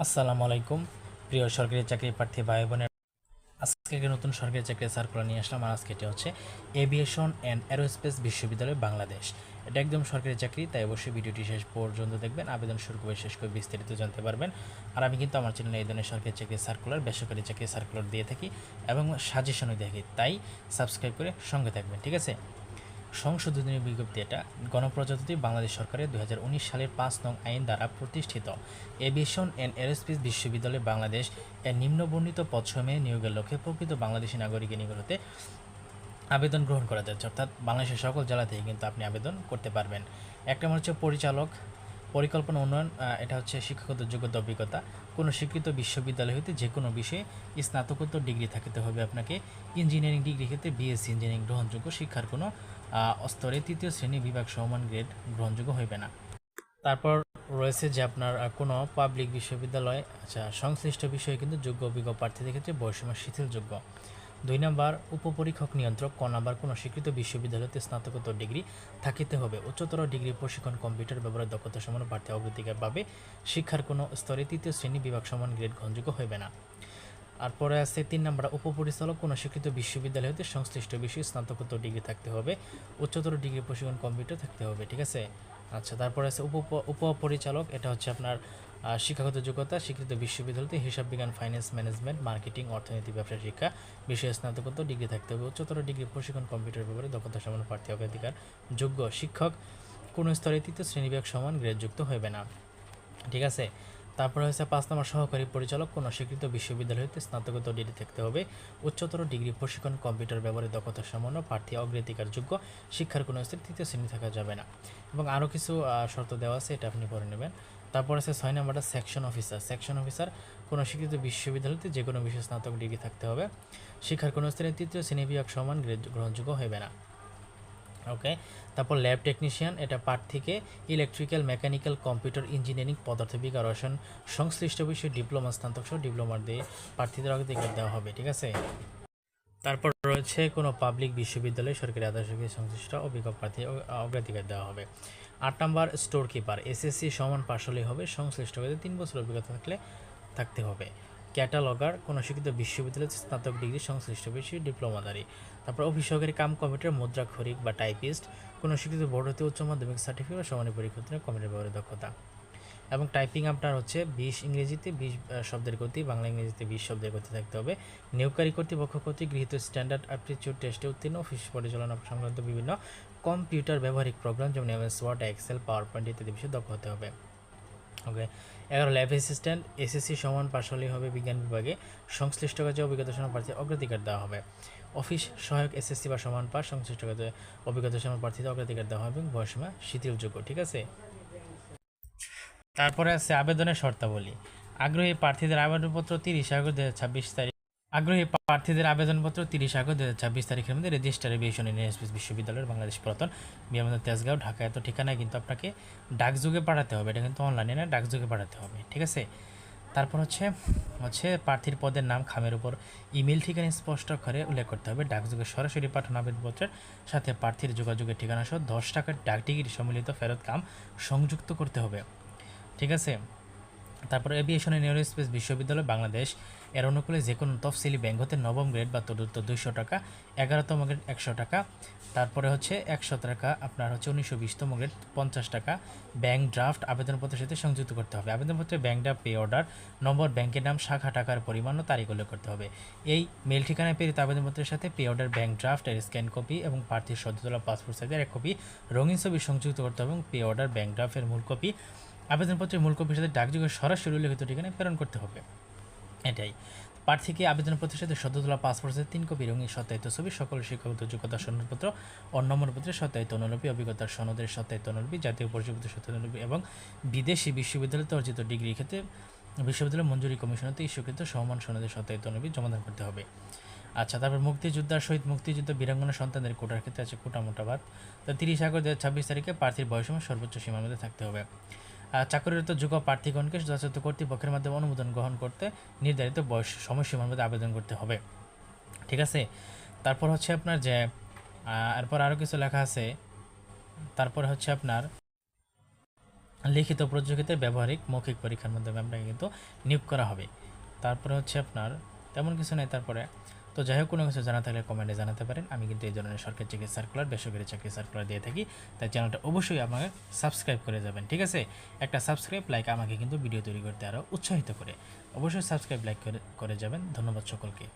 আসসালামু আলাইকুম প্রিয় সরকারি চাকরি প্রার্থী ভাই বোনের। আজকে একটা নতুন সরকারি চাকরি সার্কুলার নিয়ে আসলাম। আর আজকে এটা হচ্ছে এভিয়েশন অ্যান্ড অ্যারোস্পেস বিশ্ববিদ্যালয় বাংলাদেশ। এটা একদম সরকারি চাকরি, তাই অবশ্যই ভিডিওটি শেষ পর্যন্ত দেখবেন। আবেদন শুরু করে শেষ করে বিস্তারিত জানতে পারবেন। আর আমি কিন্তু আমার চ্যানেলে এই ধরনের সরকারি চাকরি সার্কুলার, বেসরকারি চাকরি সার্কুলার দিয়ে থাকি এবং সাজেশনও দিয়ে থাকি, তাই সাবস্ক্রাইব করে সঙ্গে থাকবেন। ঠিক আছে, সংশোধনী বিজ্ঞপ্তি। এটা গণপ্রজাতন্ত্রী বাংলাদেশ সরকারের 2019 সালের 5 নং আইন দ্বারা প্রতিষ্ঠিত এভিয়েশন অ্যান্ড এরোস্পেস বিশ্ববিদ্যালয় বাংলাদেশ এর নিম্নবর্ণিত পদসমূহে নিয়োগের লক্ষ্যে প্রকৃত বাংলাদেশি নাগরিকের নিকট হতে আবেদন গ্রহণ করা যাচ্ছে। অর্থাৎ বাংলাদেশের সকল জেলা থেকে কিন্তু আপনি আবেদন করতে পারবেন। একটা হচ্ছে পরিচালক, পরিকল্পনা উন্নয়ন। এটা হচ্ছে শিক্ষাগত যোগ্যতা অভিজ্ঞতা। কোনো স্বীকৃত বিশ্ববিদ্যালয় হতে যে কোনো বিষয়ে স্নাতকোত্তর ডিগ্রি থাকতে হবে আপনাকে। ইঞ্জিনিয়ারিং ডিগ্রি ক্ষেত্রে বিএসসি ইঞ্জিনিয়ারিং গ্রহণযোগ্য। শিক্ষার কোনো স্তরে তৃতীয় শ্রেণী বিভাগ সমমান গ্রেড গ্রহণযোগ্য হইবে না। তারপর রয়েছে যে আপনার কোনো পাবলিক বিশ্ববিদ্যালয়, আচ্ছা, সংশ্লিষ্ট বিষয়ে কিন্তু যোগ্য অভিজ্ঞ প্রার্থীদের ক্ষেত্রে বয়সীমা শিথিলযোগ্য। 2 নম্বর উপপরীক্ষক নিয়ন্ত্রক। ক নম্বর কোনো স্বীকৃত বিশ্ববিদ্যালয়তে স্নাতকোত্তর ডিগ্রি থাকিতে হবে। উচ্চতর ডিগ্রি প্রশিক্ষণ কম্পিউটার ব্যবহারের দক্ষতা সমান প্রার্থী অগ্রাধিকার পাবে। শিক্ষার কোনো স্তরে তৃতীয় শ্রেণী বিভাগ সমান গ্রেড গ্রহণযোগ্য হইবে না। আর পরে আছে 3 নম্বর উপপরিচালক। কোনো স্বীকৃত বিশ্ববিদ্যালয় হতে সংশ্লিষ্ট বিষয়ে স্নাতকোত্তর ডিগ্রি থাকতে হবে। উচ্চতর ডিগ্রি প্রশিক্ষণ কম্পিউটার থাকতে হবে। ঠিক আছে। আচ্ছা, তারপরে আছে উপপরিচালক। এটা হচ্ছে আপনার শিক্ষাগত যোগ্যতা স্বীকৃত বিশ্ববিদ্যালয়তে হিসাব বিজ্ঞান, ফাইন্যান্স ম্যানেজমেন্ট, মার্কেটিং, অর্থনীতি, ব্যবসা শিক্ষা বিষয়ে স্নাতকোত্তর ডিগ্রি থাকতে হবে। উচ্চতর ডিগ্রি প্রশিক্ষণ কম্পিউটার ব্যাপারে দক্ষতা সমান প্রার্থী অগ্রাধিকার যোগ্য। শিক্ষক কোনো স্তরে তৃতীয় শ্রেণী বিভাগ সমান গ্রেডযুক্ত হইবে না। ঠিক আছে। তারপরে হচ্ছে 5 নম্বর সহকারী পরিচালক। কোনো স্বীকৃত বিশ্ববিদ্যালয় হতে স্নাতকোত্তর ডিগ্রি থাকতে হবে। উচ্চতর ডিগ্রি প্রশিক্ষণ কম্পিউটার ব্যবহারে দক্ষতা সম্পন্ন প্রার্থী অগ্রাধিকার যোগ্য। শিক্ষার কোনো স্তরে তৃতীয় শ্রেণী থাকা যাবে না। এবং আরও কিছু শর্ত দেওয়া আছে, এটা আপনি পড়ে নেবেন। তারপর আছে 6 নম্বরটা সেকশন অফিসার। সেকশন অফিসার কোনো স্বীকৃত বিশ্ববিদ্যালয়তে যে কোনো বিষয়ে স্নাতক ডিগ্রি থাকতে হবে। শিক্ষার কোনো স্তরে তৃতীয় শ্রেণী বিভাগ সমান গ্রেড গ্রহণযোগ্য হবে না। ওকে। তারপর ল্যাব টেকনিশিয়ান। এটা প্রার্থীকে ইলেকট্রিক্যাল, মেকানিক্যাল, কম্পিউটার ইঞ্জিনিয়ারিং, পদার্থবিজ্ঞান, রসায়ন সংশ্লিষ্ট বিষয়ে ডিপ্লোমা, স্নাতক সহ ডিপ্লোমার দিয়ে প্রার্থীদের অগ্রাধিকার দেওয়া হবে। ঠিক আছে। তারপর রয়েছে কোনো পাবলিক বিশ্ববিদ্যালয়, সরকারি আদর্শ সংশ্লিষ্ট অভিজ্ঞ প্রার্থী অগ্রাধিকার দেওয়া হবে। 8 নম্বর স্টোর কিপার। এসএসসি সমান পাশ হলেই হবে। সংশ্লিষ্ট 3 বছর অভিজ্ঞতা থাকতে হবে। ক্যাটালগার কোনো শিক্ষিত বিশ্ববিদ্যালয়ের স্নাতক ডিগ্রি সংশ্লিষ্ট বিষয়ে ডিপ্লোমাধারী। তারপর অফিস সহকারী কাম কম্পিউটার মুদ্রাক্ষরিক বা টাইপিস্ট। কোনো শিক্ষিত বোর্ড হতে উচ্চ মাধ্যমিক সার্টিফিকেট বা সমানের পরীক্ষা কম্পিউটার ব্যবহারের দক্ষতা। এবং টাইপিং আপনার হচ্ছে 20 ইংরেজিতে 20 শব্দের গতি, বাংলা ইংরেজিতে 20 শব্দের গতি থাকতে হবে। নিয়োগকারী কর্তৃপক্ষ কর্তৃক গৃহীত স্ট্যান্ডার্ড অ্যাপটিটিউড টেস্টে উত্তীর্ণ, অফিস পরিচালনা সংক্রান্ত বিভিন্ন কম্পিউটার ব্যবহারিক প্রোগ্রাম যেমন MS Word, Excel, PowerPoint ইত্যাদি বিষয়ে দক্ষ হতে হবে। ওকে। 11 ল্যাব অ্যাসিস্ট্যান্ট। এসএসসি সমান পাশ হলেই হবে বিজ্ঞান বিভাগে। সংশ্লিষ্ট কাজে অভিজ্ঞতা সমান প্রার্থী অগ্রাধিকার দেওয়া হবে। অফিস সহায়ক এসএসসি বা সমান পাশ সংশ্লিষ্ট কাজে অভিজ্ঞতা সমান প্রার্থীদের অগ্রাধিকার দেওয়া হবে এবং বয়সীমা শিথিলযোগ্য। ঠিক আছে। তারপরে আছে আবেদনের শর্তাবলী। আগ্রহী প্রার্থীদের আবেদনপত্র 30 আগস্ট 2026 তারিখ আগ্রহী প্রার্থীদের আবেদনপত্র 30 আগস্ট 2026 তারিখের মধ্যে রেজিস্টার এভিয়েশন অ্যান্ড এরোস্পেস বিশ্ববিদ্যালয়ের বাংলাদেশ পুরাতন বিমানবন্দর তেজগাঁও, ঢাকা এত ঠিকানায় কিন্তু আপনাকে ডাকযোগে পাঠাতে হবে। এটা কিন্তু অনলাইনে না, ডাকযোগে পাঠাতে হবে। ঠিক আছে। তারপর হচ্ছে হচ্ছে প্রার্থীর পদের নাম খামের উপর ইমেল ঠিকানা স্পষ্ট করে উল্লেখ করতে হবে। ডাকযোগে সরাসরি পাঠানো আবেদনপত্রের সাথে প্রার্থীর যোগাযোগের ঠিকানা সহ 10 টাকার ডাক টিকিট সম্মিলিত ফেরত কাম সংযুক্ত করতে হবে। ঠিক আছে। তারপর এভিয়েশন অ্যান্ড এরোস্পেস বিশ্ববিদ্যালয় বাংলাদেশ এর অনুকূলে যে কোনো তফসিলি ব্যাংক হতে নবম গ্রেড বা তদুত্তর 200 টাকা, 11তম গ্রেড 100 টাকা, তারপরে হচ্ছে 100 টাকা আপনার হচ্ছে 1920তম গ্রেড 50 টাকা ব্যাংক ড্রাফট আবেদনপত্রের সাথে সংযুক্ত করতে হবে। আবেদনপত্রে bank draft, pay order number, ব্যাংকের নাম, শাখা, টাকার পরিমাণ ও তারিখ উল্লেখ করতে হবে। এই মেল ঠিকানায় প্রেরিত আবেদনপত্রের সাথে পে অর্ডার, ব্যাংক ড্রাফট এর স্ক্যান কপি এবং প্রার্থীর সদ্য তোলা পাসপোর্ট সাইজের এক কপি রঙিন ছবি সংযুক্ত করতে হবে এবং পে অর্ডার, ব্যাংক ড্রাফটের মূল কপি আবেদনপত্রের মূল কপির সাথে ডাকযোগে সরাসরি উল্লেখিত ঠিকানায় প্রেরণ করতে হবে। এটাই। প্রার্থীকে আবেদনপত্রের সাথে সদ্য তোলা পাসপোর্টের 3 কপি রঙিন সত্যায়িত ছবি, সকল শিক্ষাগত যোগ্যতার সনদপত্র ও নম্বরপত্রের সত্যায়িত অনুলিপি, অভিজ্ঞতার সনদের সত্যায়িত অনুলিপি, জাতীয় পরিচয়পত্রের সত্যায়িত অনুলিপি এবং বিদেশি বিশ্ববিদ্যালয়তে অর্জিত ডিগ্রির ক্ষেত্রে বিশ্ববিদ্যালয় মঞ্জুরি কমিশনতে ইস্যুকৃত সমমান সনদের সত্যায়িত অনুলিপি জমাদান করতে হবে। আচ্ছা, তারপর মুক্তিযোদ্ধার সহিত মুক্তিযুদ্ধ বীরাঙ্গনা সন্তানদের কোটার ক্ষেত্রে আছে কোটা মোটাবাদ। তো 30 আগস্ট 2026 তারিখে প্রার্থীর বয়সসীমা সর্বোচ্চ সীমার মধ্যে থাকতে হবে। চাকরিরত যোগ্য প্রার্থীগণকে যথাযথ কর্তৃপক্ষের মাধ্যমে অনুমোদন গ্রহণ করতে নির্ধারিত বয়স সময়সীমার মধ্যে আবেদন করতে হবে। ঠিক আছে। তারপর হচ্ছে আপনার যে এরপর আরও কিছু লেখা আছে। তারপরে হচ্ছে আপনার লিখিত প্রতিযোগিতায় ব্যবহারিক মৌখিক পরীক্ষার মাধ্যমে আপনাকে কিন্তু নিয়োগ করা হবে। তারপরে হচ্ছে আপনার তেমন কিছু নেই। তারপরে তো যাই হোক, কোনো কিছু জানা থাকলে কমেন্টে জানাতে পারেন। আমি কিন্তু এই ধরনের সরকারি চাকরি সার্কুলার, বেসরকারি চাকরি সার্কুলার দিয়ে থাকি, তাই চ্যানেলটা অবশ্যই আমাকে সাবস্ক্রাইব করে যাবেন, ঠিক আছে? একটা সাবস্ক্রাইব লাইক আমাকে কিন্তু ভিডিও তৈরি করতে আরও উৎসাহিত করে। অবশ্যই সাবস্ক্রাইব লাইক করে যাবেন। ধন্যবাদ সকলকে।